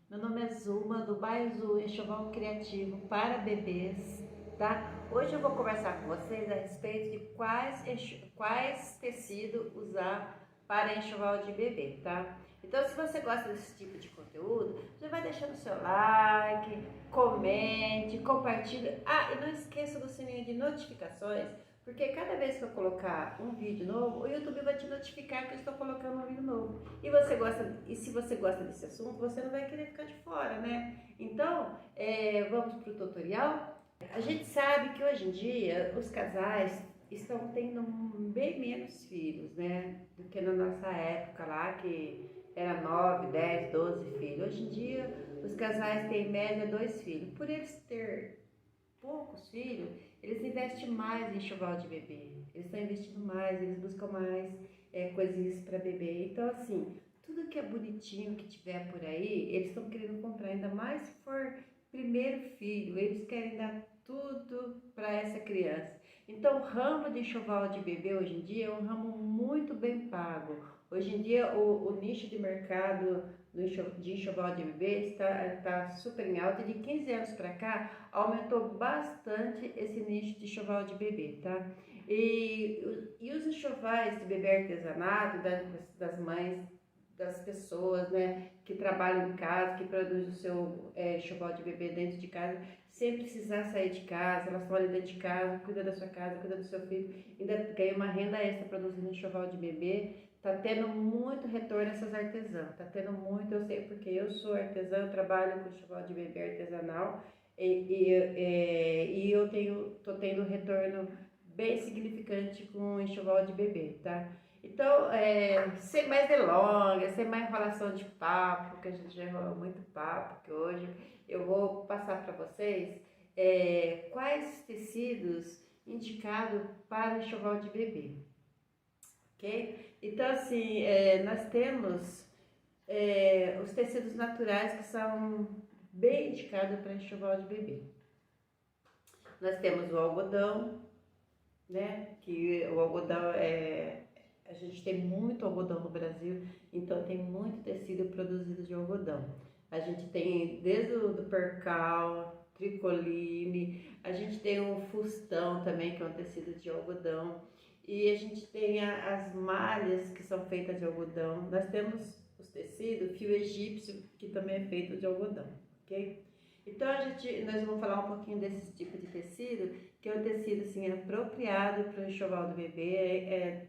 Meu nome é Zuma, do Baizu Enxoval Criativo para bebês, tá? Hoje eu vou conversar com vocês a respeito de quais tecidos usar para enxoval de bebê, tá? Então, se você gosta desse tipo de conteúdo, já vai deixando o seu like, comente, compartilhe. Ah, e não esqueça do sininho de notificações, porque cada vez que eu colocar um vídeo novo, o YouTube vai te notificar que eu estou colocando um vídeo novo. E se você gosta desse assunto, você não vai querer ficar de fora, né? Então, vamos para o tutorial? A gente sabe que hoje em dia os casais estão tendo bem menos filhos, né? Do que na nossa época lá, que era 9, 10, 12 filhos. Hoje em dia, os casais têm em média 2 filhos. Por eles ter poucos filhos, eles investem mais em enxoval de bebê. Eles estão investindo mais, eles buscam mais coisinhas para bebê. Então, assim, tudo que é bonitinho que tiver por aí, eles estão querendo comprar, ainda mais se for primeiro filho. Eles querem dar tudo para essa criança. Então, o ramo de enxoval de bebê hoje em dia é um ramo muito bem pago. Hoje em dia, o nicho de mercado de enxoval de bebê está super em alta. E de 15 anos para cá, aumentou bastante esse nicho de enxoval de bebê, tá? E os enxovais de bebê artesanato das mães, das pessoas, né, que trabalham em casa, que produzem o seu enxoval de bebê dentro de casa, sem precisar sair de casa, elas estão ali dentro de casa, cuida da sua casa, cuida do seu filho, ainda ganha uma renda extra produzindo enxoval de bebê. Tá tendo muito retorno essas artesãs, tá tendo muito, eu sei porque eu sou artesã, eu trabalho com enxoval de bebê artesanal e eu tô tendo retorno bem significante com enxoval de bebê, tá? Então, sem mais delongas, sem mais enrolação de papo, que a gente já enrolou muito papo, que hoje eu vou passar para vocês quais tecidos indicados para enxoval de bebê, ok? Então, assim, nós temos os tecidos naturais que são bem indicados para enxoval de bebê. Nós temos o algodão, né? Que o algodão a gente tem muito algodão no Brasil, então tem muito tecido produzido de algodão. A gente tem desde o do percal, tricoline, a gente tem o fustão também, que é um tecido de algodão, e a gente tem as malhas que são feitas de algodão. Nós temos os tecidos, fio egípcio, que também é feito de algodão, ok? Então nós vamos falar um pouquinho desse tipo de tecido, que é um tecido assim apropriado para o enxoval do bebê,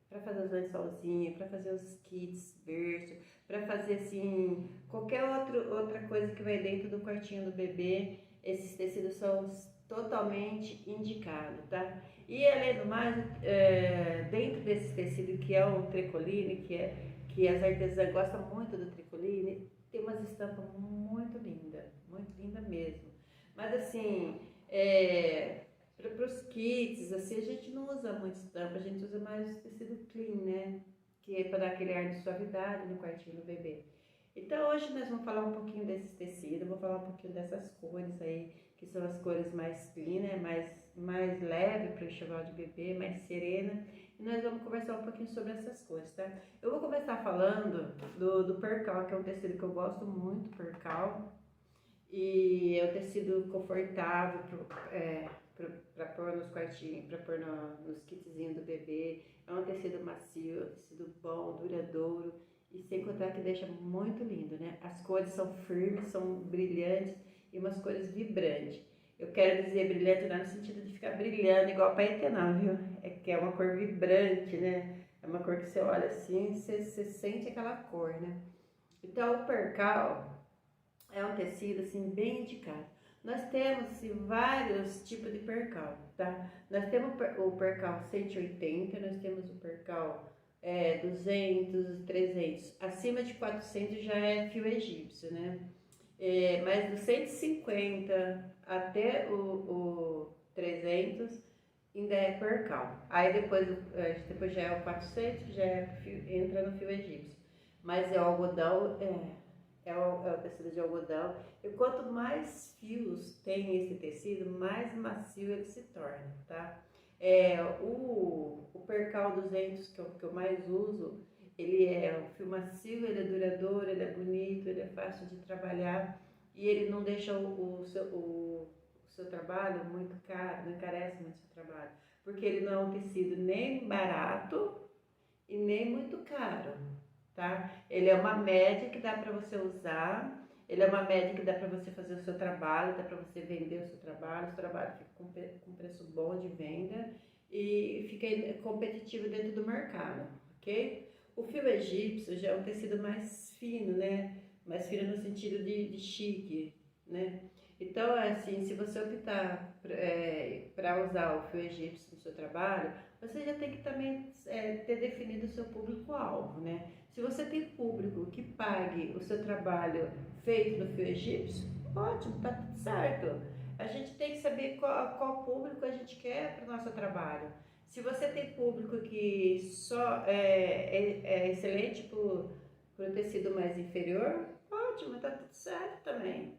para fazer os lençolzinhos, para fazer os kits berço, para fazer assim qualquer outra coisa que vai dentro do quartinho do bebê. Esses tecidos são totalmente indicados, tá? E além do mais, dentro desse tecido que é o tricoline, que as artesãs gostam muito do tricoline, tem umas estampas muito linda mesmo. Mas assim, para os kits, assim, a gente não usa muito estampa, a gente usa mais o tecido clean, né? Que é para dar aquele ar de suavidade no quartinho do bebê. Então hoje nós vamos falar um pouquinho desses tecidos, vou falar um pouquinho dessas cores aí, que são as cores mais clean, né? Mais leve para o enxoval de bebê, mais serena. E nós vamos conversar um pouquinho sobre essas cores, tá? Eu vou começar falando do percal, que é um tecido que eu gosto muito, percal. E é um tecido confortável para pôr nos quartinhos, para pôr nos kitzinhos do bebê. É um tecido macio, é um tecido bom, duradouro. E sem contar que deixa muito lindo, né? As cores são firmes, são brilhantes e umas cores vibrantes. Eu quero dizer brilhante não no sentido de ficar brilhando igual paetê não, viu? É que é uma cor vibrante, né? É uma cor que você olha assim, você sente aquela cor, né? Então o percal é um tecido assim bem indicado. Nós temos assim, vários tipos de percal, tá? Nós temos o percal 180, nós temos o percal 200, 300. Acima de 400 já é fio egípcio, né? Mas do 150 até o 300 ainda é percal. Aí depois já é o 400, que já entra no fio egípcio. Mas é o algodão, é o tecido de algodão. E quanto mais fios tem esse tecido, mais macio ele se torna, tá? O percal 200, que é o que eu mais uso, Ele é um fio macio, ele é duradouro, ele é bonito, ele é fácil de trabalhar e ele não deixa o seu trabalho muito caro, não encarece muito o seu trabalho, porque ele não é um tecido nem barato e nem muito caro, tá? Ele é uma média que dá para você usar, ele é uma média que dá para você fazer o seu trabalho, dá para você vender o seu trabalho fica com preço bom de venda e fica competitivo dentro do mercado, ok? O fio egípcio já é um tecido mais fino, né? Mais fino no sentido de chique, né? Então, assim, se você optar para usar o fio egípcio no seu trabalho, você já tem que também ter definido o seu público-alvo, né? Se você tem público que pague o seu trabalho feito no fio egípcio, ótimo, tá tudo certo. A gente tem que saber qual público a gente quer para o nosso trabalho. Se você tem público que só é excelente para o tecido mais inferior, ótimo, tá tudo certo também.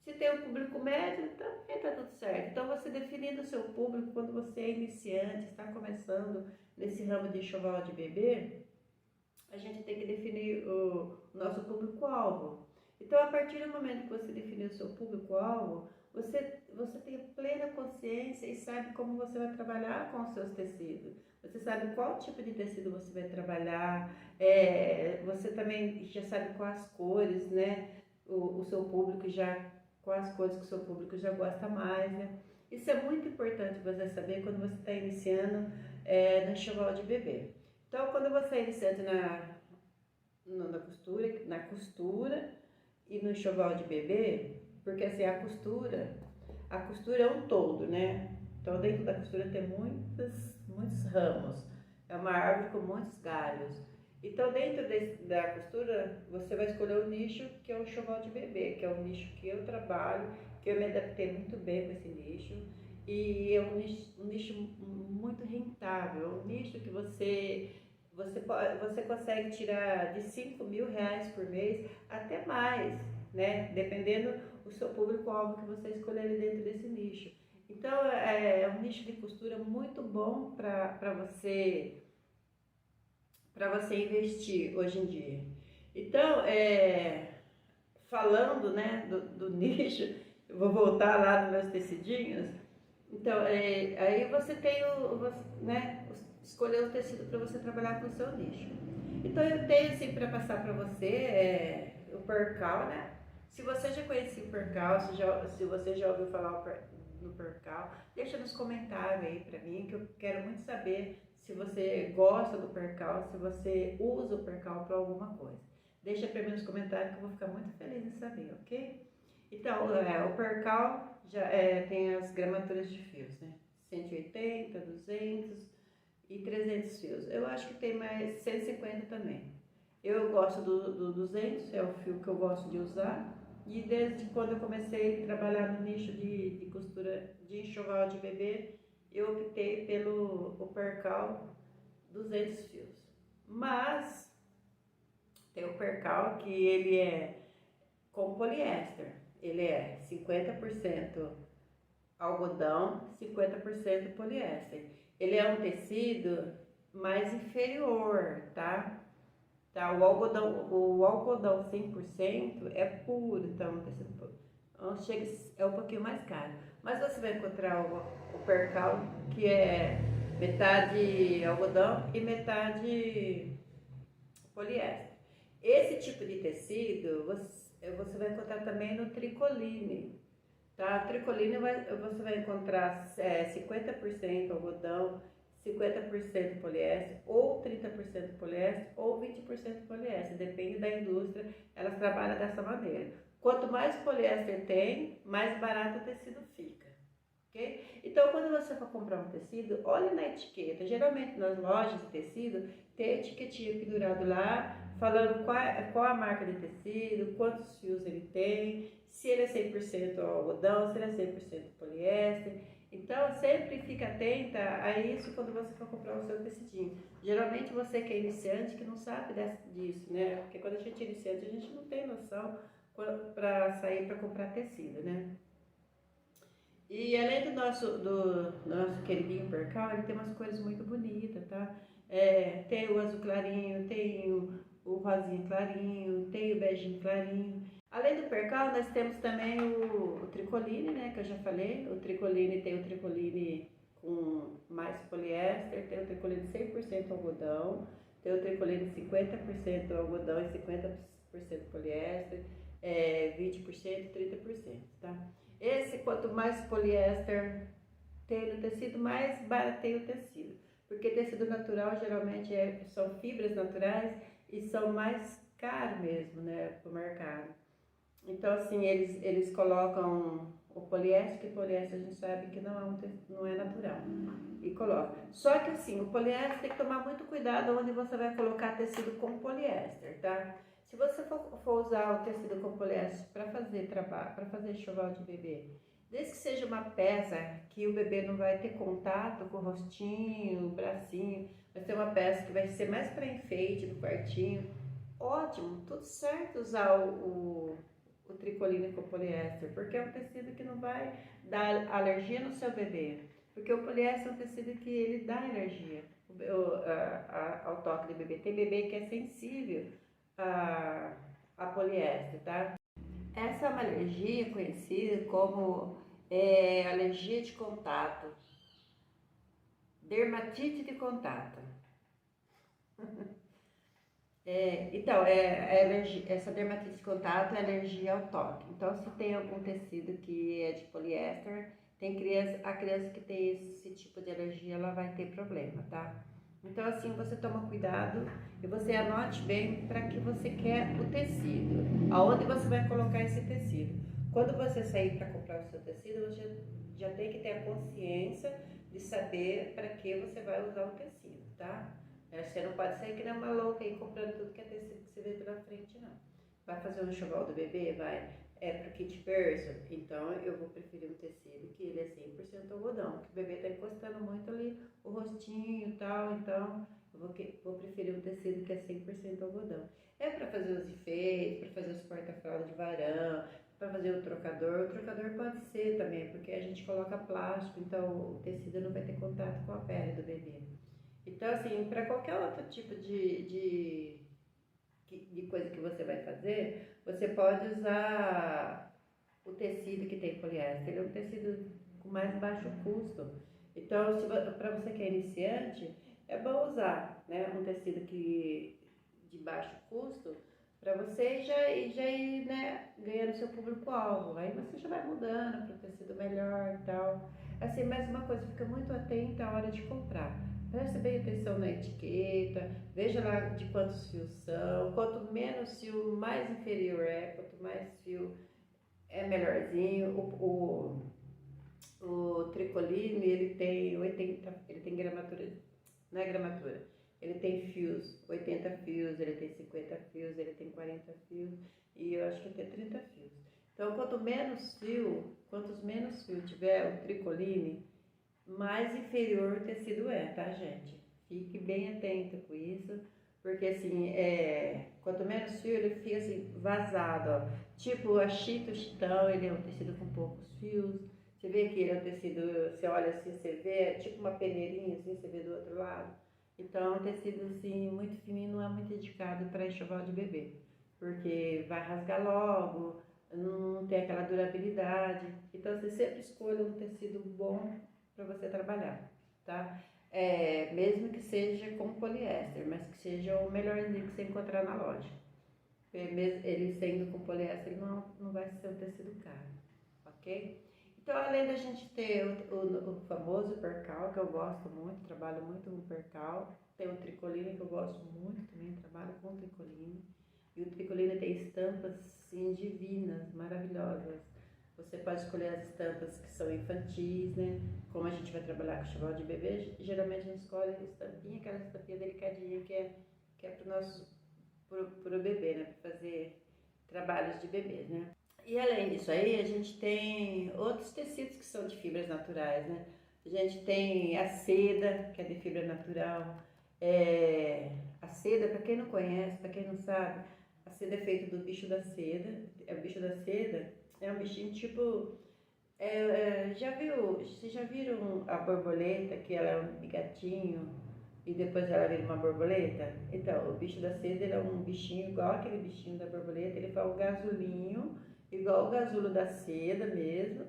Se tem um público médio, também está tudo certo. Então, você definindo o seu público quando você é iniciante, está começando nesse ramo de enxoval de bebê, a gente tem que definir o nosso público-alvo. Então, a partir do momento que você definir o seu público-alvo, você tem plena consciência e sabe como você vai trabalhar com os seus tecidos. Você sabe qual tipo de tecido você vai trabalhar, você também já sabe quais cores, né? O seu público já, quais cores que o seu público já gosta mais, né? Isso é muito importante você saber quando você está iniciando no enxoval de bebê. Então, quando você é iniciante na costura e no enxoval de bebê, porque assim, a costura é um todo, né? Então, dentro da costura tem muitos ramos, é uma árvore com muitos galhos. Então, dentro da costura, você vai escolher o nicho que é o enxoval de bebê, que é o nicho que eu trabalho, que eu me adaptei muito bem com esse nicho, e é um nicho muito rentável, é um nicho que você consegue tirar de R$ 5.000 por mês até mais, né? Dependendo do seu público-alvo que você escolher dentro desse nicho. Então, é um nicho de costura muito bom para você investir hoje em dia. Então, falando, né, do nicho, eu vou voltar lá nos meus tecidinhos. Então, aí você tem escolher o tecido para você trabalhar com o seu nicho. Então, eu tenho assim para passar para você o percal, né? Se você já conhecia o percal, se você já ouviu falar no percal, deixa nos comentários aí para mim, que eu quero muito saber se você gosta do percal, se você usa o percal para alguma coisa. Deixa para mim nos comentários que eu vou ficar muito feliz em saber, ok? Então, o percal já tem as gramaturas de fios, né? 180, 200 e 300 fios. Eu acho que tem mais 150 também. Eu gosto do 200, é o fio que eu gosto de usar. E desde quando eu comecei a trabalhar no nicho de costura de enxoval de bebê, eu optei pelo o percal 200 fios. Mas tem o percal que ele é com poliéster. Ele é 50% algodão, 50% poliéster. Ele é um tecido mais inferior, tá? O algodão 100% é puro, então é um pouquinho mais caro. Mas você vai encontrar o percal que é metade algodão e metade poliéster. Esse tipo de tecido você vai encontrar também no tricoline, tá? Tricoline você vai encontrar 50% algodão, 50% poliéster, ou 30% poliéster, ou 20% poliéster, depende da indústria, elas trabalham dessa maneira. Quanto mais poliéster tem, mais barato o tecido fica, ok? Então, quando você for comprar um tecido, olhe na etiqueta. Geralmente, nas lojas de tecido, tem a etiquetinha pendurado lá, falando qual a marca de tecido, quantos fios ele tem, se ele é 100% algodão, se ele é 100% poliéster. Então, sempre fica atenta a isso quando você for comprar o seu tecidinho. Geralmente, você que é iniciante, que não sabe disso, né? Porque quando a gente é iniciante, a gente não tem noção para sair para comprar tecido, né? E além do nosso queridinho percal, ele tem umas cores muito bonitas, tá? Tem o azul clarinho, tem o rosinha clarinho, tem o beijinho clarinho. Além do percal, nós temos também o tricoline, né? Que eu já falei. O tricoline tem o tricoline com mais poliéster, tem o tricoline 100% algodão, tem o tricoline 50% algodão e 50% poliéster, 20%, 30%, tá? Esse, quanto mais poliéster tem no tecido, mais barateia o tecido. Porque tecido natural geralmente são fibras naturais e são mais caros mesmo, né, para o mercado. Então, assim, eles colocam o poliéster, que o poliéster a gente sabe que não é natural. E coloca. Só que assim, o poliéster tem que tomar muito cuidado onde você vai colocar tecido com poliéster, tá? Se você for usar o tecido com poliéster para fazer trabalho, para fazer enxoval de bebê, desde que seja uma peça que o bebê não vai ter contato com o rostinho, o bracinho, vai ser uma peça que vai ser mais para enfeite do quartinho, ótimo, tudo certo usar o tricoline com poliéster, porque é um tecido que não vai dar alergia no seu bebê. Porque o poliéster é um tecido que ele dá alergia ao toque do bebê. Tem bebê que é sensível a poliéster, tá? Essa é uma alergia conhecida como alergia de contato, dermatite de contato. Então, essa dermatite de contato é alergia ao toque. Então, se tem algum tecido que é de poliéster, a criança que tem esse tipo de alergia, ela vai ter problema, tá? Então, assim, você toma cuidado e você anote bem para que você quer o tecido, aonde você vai colocar esse tecido. Quando você sair para comprar o seu tecido, você já tem que ter a consciência de saber para que você vai usar o tecido, tá? Você não pode sair que nem uma louca aí comprando tudo que é tecido que você vê pela frente, não. Vai fazer um enxoval do bebê? Vai. Pro kit berço? Então eu vou preferir um tecido que ele é 100% algodão, que o bebê tá encostando muito ali o rostinho e tal, então eu vou preferir um tecido que é 100% algodão. É para fazer os enfeites, para fazer os porta-fraldas de varão, para fazer o trocador pode ser também, porque a gente coloca plástico, então o tecido não vai ter contato com a pele do bebê. Então, assim, para qualquer outro tipo de coisa que você vai fazer, você pode usar o tecido que tem poliéster. Ele é um tecido com mais baixo custo. Então, para você que é iniciante, é bom usar, né, um tecido de baixo custo para você já ir, né, ganhando seu público-alvo. Aí você já vai mudando para um tecido melhor e tal. Assim, mais uma coisa, fica muito atenta à hora de comprar. Preste bem atenção na etiqueta, veja lá de quantos fios são. Quanto menos fio, mais inferior é. Quanto mais fio, é melhorzinho. O tricoline, ele tem gramatura, não é gramatura, ele tem fios, 80 fios, ele tem 50 fios, ele tem 40 fios e eu acho que até 30 fios. Então, quantos menos fio tiver o tricoline, mais inferior o tecido tá, gente? Fique bem atento com isso, porque assim, quanto menos fio, ele fica assim, vazado, ó. Tipo, a chita, o chitão, ele é um tecido com poucos fios. Você vê que ele é um tecido, você olha assim, você vê, é tipo uma peneirinha, assim, você vê do outro lado. Então, é um tecido, assim, muito fininho, não é muito indicado para enxoval de bebê, porque vai rasgar logo, não tem aquela durabilidade. Então, você sempre escolha um tecido bom para você trabalhar, tá? Mesmo que seja com poliéster, mas que seja o melhorzinho que você encontrar na loja. Ele sendo com poliéster, não vai ser um tecido caro, ok? Então, além da gente ter o famoso percal, que eu gosto muito, trabalho muito com percal, tem o tricoline, que eu gosto muito também, trabalho com tricoline. E o tricoline tem estampas, assim, divinas, maravilhosas. Você pode escolher as estampas que são infantis, né? Como a gente vai trabalhar com enxoval de bebê, geralmente a gente escolhe aquela estampinha delicadinha que é pro bebê, né? Para fazer trabalhos de bebês, né? E além disso aí, a gente tem outros tecidos que são de fibras naturais, né? A gente tem a seda, que é de fibra natural. A seda, para quem não conhece, para quem não sabe, a seda é feita do bicho da seda. O bicho da seda é um bichinho tipo Vocês já viram a borboleta, que ela é um gatinho e depois ela vira uma borboleta? Então, o bicho da seda, ele é um bichinho igual aquele bichinho da borboleta, ele faz o gasulinho, igual o gasulo da seda mesmo,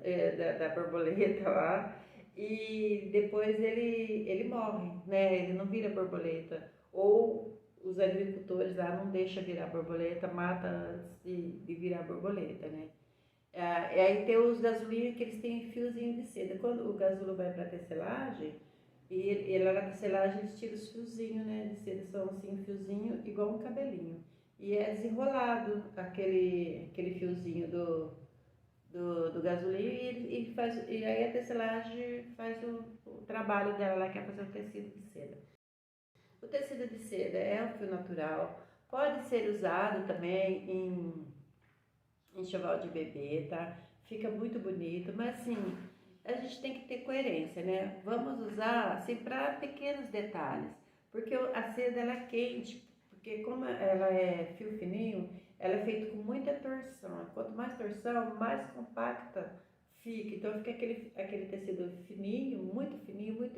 da borboleta lá, e depois ele morre, né? Ele não vira borboleta. Ou os agricultores lá não deixam virar borboleta, mata antes de virar borboleta, né? E aí tem os gasolinhos que eles têm fiozinho de seda. Quando o gasulo vai para tecelagem, e lá na tecelagem eles tiram os fiozinhos, né, de seda, são assim, um fiozinho igual um cabelinho. E é desenrolado aquele fiozinho do gasolinho e aí a tecelagem faz o trabalho dela lá, que é fazer o tecido de seda. O tecido de seda é um fio natural, pode ser usado também em enxoval de bebê, tá? Fica muito bonito, mas assim, a gente tem que ter coerência, né? Vamos usar assim para pequenos detalhes, porque a seda ela é quente, porque como ela é fio fininho, ela é feita com muita torção. Quanto mais torção, mais compacta fica. Então fica aquele tecido fininho, muito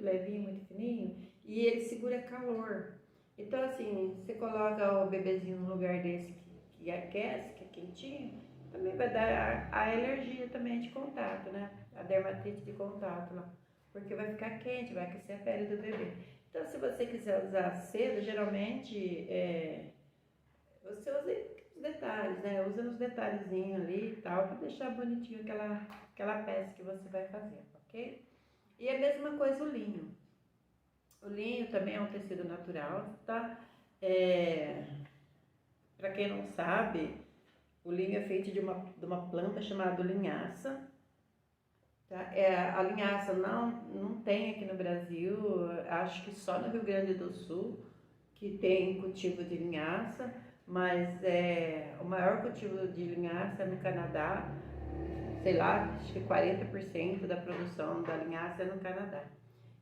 levinho, muito fininho, e ele segura calor. Então assim, você coloca o bebezinho num lugar desse que aquece, que é quentinho, também vai dar a alergia também de contato, né? A dermatite de contato lá. Porque vai ficar quente, vai aquecer a pele do bebê. Então, se você quiser usar seda, geralmente você usa os detalhes, né? Usa nos detalhezinhos ali e tal, para deixar bonitinho aquela peça que você vai fazer, ok? E a mesma coisa o linho. O linho também é um tecido natural, tá? Para quem não sabe, o linho é feito de uma planta chamada linhaça. Tá? A linhaça não tem aqui no Brasil, acho que só no Rio Grande do Sul que tem cultivo de linhaça, mas o maior cultivo de linhaça é no Canadá, sei lá, acho que 40% da produção da linhaça é no Canadá.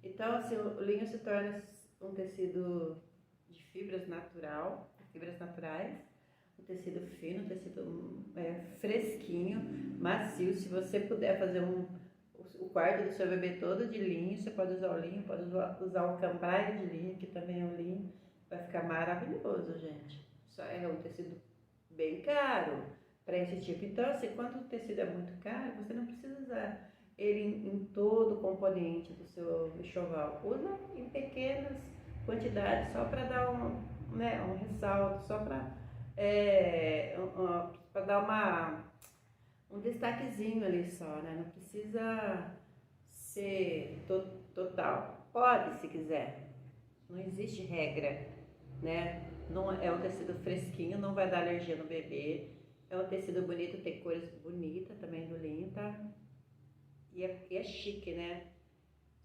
Então, assim, o linho se torna um tecido de fibras naturais, um tecido fino, um tecido fresquinho, macio. Se você puder fazer o quarto do seu bebê todo de linho, você pode usar o linho, pode usar o cambraio de linho, que também é um linho, vai ficar maravilhoso, gente. Só é um tecido bem caro para esse tipo. Então, assim, quando o tecido é muito caro, você não precisa usar ele em todo o componente do seu enxoval. Usa em pequenas quantidades, só para dar um ressalto, só para dar um destaquezinho ali só, né? Não precisa ser total. Pode, se quiser. Não existe regra, né? Não é um tecido fresquinho, não vai dar alergia no bebê. É um tecido bonito, tem cores bonitas também do linho, tá? E é chique, né?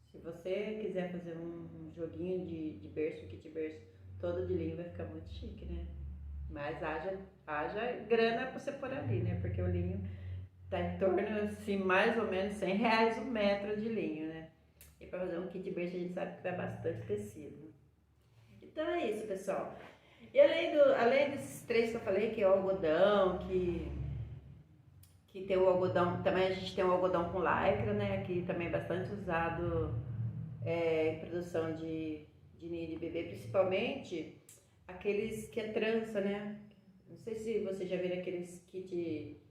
Se você quiser fazer um joguinho de berço, kit berço todo de linho, vai ficar muito chique, né? Mas haja grana pra você pôr ali, né? Porque o linho tá em torno, assim, mais ou menos R$100 um metro de linho, né? E para fazer um kit berço a gente sabe que dá bastante tecido. Então é isso, pessoal. E além desses três que eu falei, que é o algodão, que tem o algodão, também a gente tem o algodão com lycra, né? Que também é bastante usado em produção de ninho de bebê, principalmente aqueles que é trança, né? Não sei se você já viu aqueles kit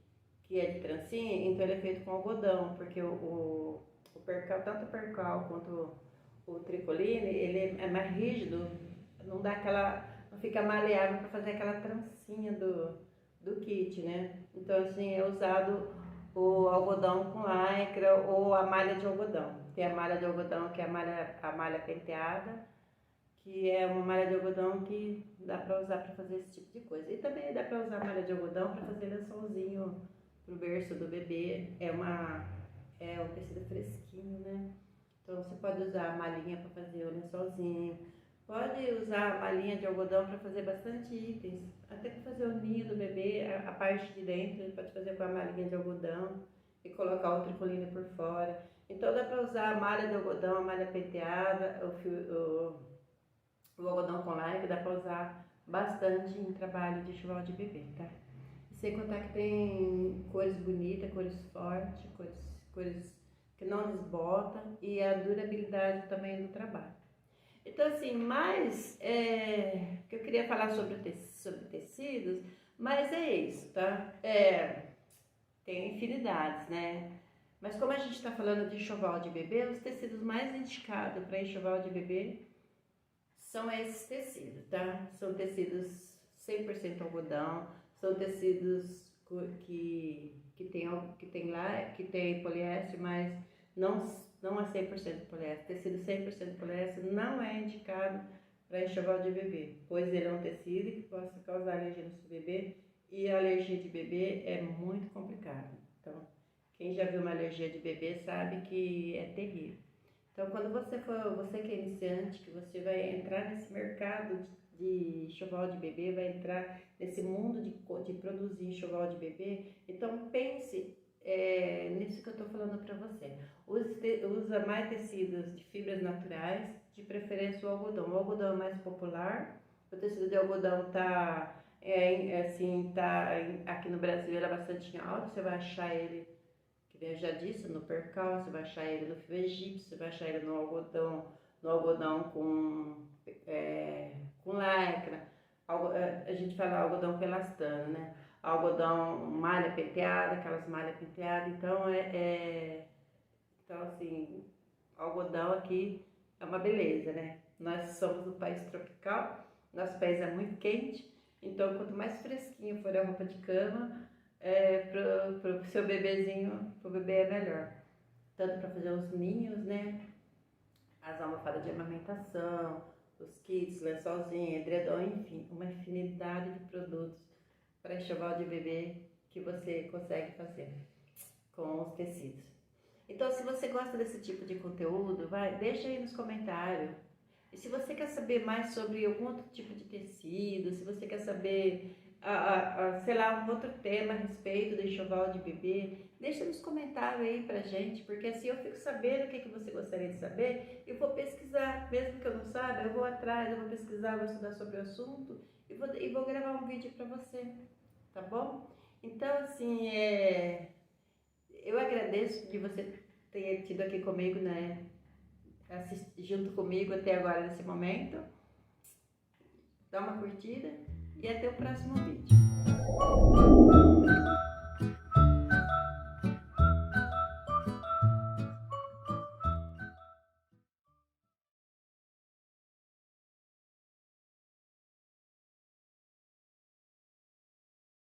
que é de trancinha, então ele é feito com algodão, porque o percal, tanto o percal quanto o tricoline, ele é mais rígido, não fica maleável para fazer aquela trancinha do kit, né? Então assim, é usado o algodão com lycra ou a malha de algodão. Tem a malha de algodão que é a malha penteada, que é uma malha de algodão que dá para usar para fazer esse tipo de coisa. E também dá para usar a malha de algodão para fazer lençolzinho pro berço do bebê. É um tecido fresquinho, né? Então você pode usar a malhinha para fazer o lençolzinho. Pode usar a malhinha de algodão para fazer bastante itens, até para fazer o ninho do bebê, a parte de dentro, ele pode fazer com a malhinha de algodão e colocar o tricoline por fora. Então dá para usar a malha de algodão, a malha penteada, o algodão com lycra, dá para usar bastante em trabalho de enxoval de bebê, tá? E sem contar que tem cores bonitas, cores fortes, cores cores que não desbota e a durabilidade também do trabalho. Então, assim, que eu queria falar sobre tecidos, mas é isso, tá? Tem infinidades, né? Mas como a gente está falando de enxoval de bebê, os tecidos mais indicados para enxoval de bebê são esses tecidos, tá? São tecidos 100% algodão, são tecidos que tem poliéster, mas não é 100% poliéster. Tecido 100% poliéster não é indicado para enxoval de bebê, pois ele é um tecido que possa causar alergia no seu bebê, e a alergia de bebê é muito complicada. Então, quem já viu uma alergia de bebê sabe que é terrível. Então, quando você que é iniciante, que você vai entrar nesse mercado de enxoval de bebê, vai entrar nesse mundo de produzir enxoval de bebê, então pense nisso que eu estou falando para você. Usa mais tecidos de fibras naturais, de preferência o algodão. O algodão é mais popular, o tecido de algodão aqui no Brasil ele é bastante alto, você vai achar ele, que eu já disse, no percal, você vai achar ele no fio egípcio, você vai achar ele no algodão com lycra, a gente fala algodão com elastano, né? Algodão malha penteada, aquelas malhas penteadas, então assim, algodão aqui é uma beleza, né? Nós somos um país tropical, nosso país é muito quente, então quanto mais fresquinho for a roupa de cama, pro seu bebezinho, pro bebê é melhor. Tanto para fazer os ninhos, né? As almofadas de amamentação, os kits, lençolzinho, edredom, enfim, uma infinidade de produtos para enxoval de bebê que você consegue fazer com os tecidos. Então, se você gosta desse tipo de conteúdo, deixa aí nos comentários. E se você quer saber mais sobre algum outro tipo de tecido, se você quer saber, sei lá, um outro tema a respeito do enxoval de bebê, deixa nos comentários aí pra gente, porque assim eu fico sabendo o que você gostaria de saber, e vou pesquisar, mesmo que eu não saiba, eu vou atrás, eu vou pesquisar, vou estudar sobre o assunto, e vou gravar um vídeo pra você, tá bom? Então, assim, eu agradeço de você ter tido aqui comigo, né? Junto comigo até agora nesse momento. Dá uma curtida e até o próximo vídeo.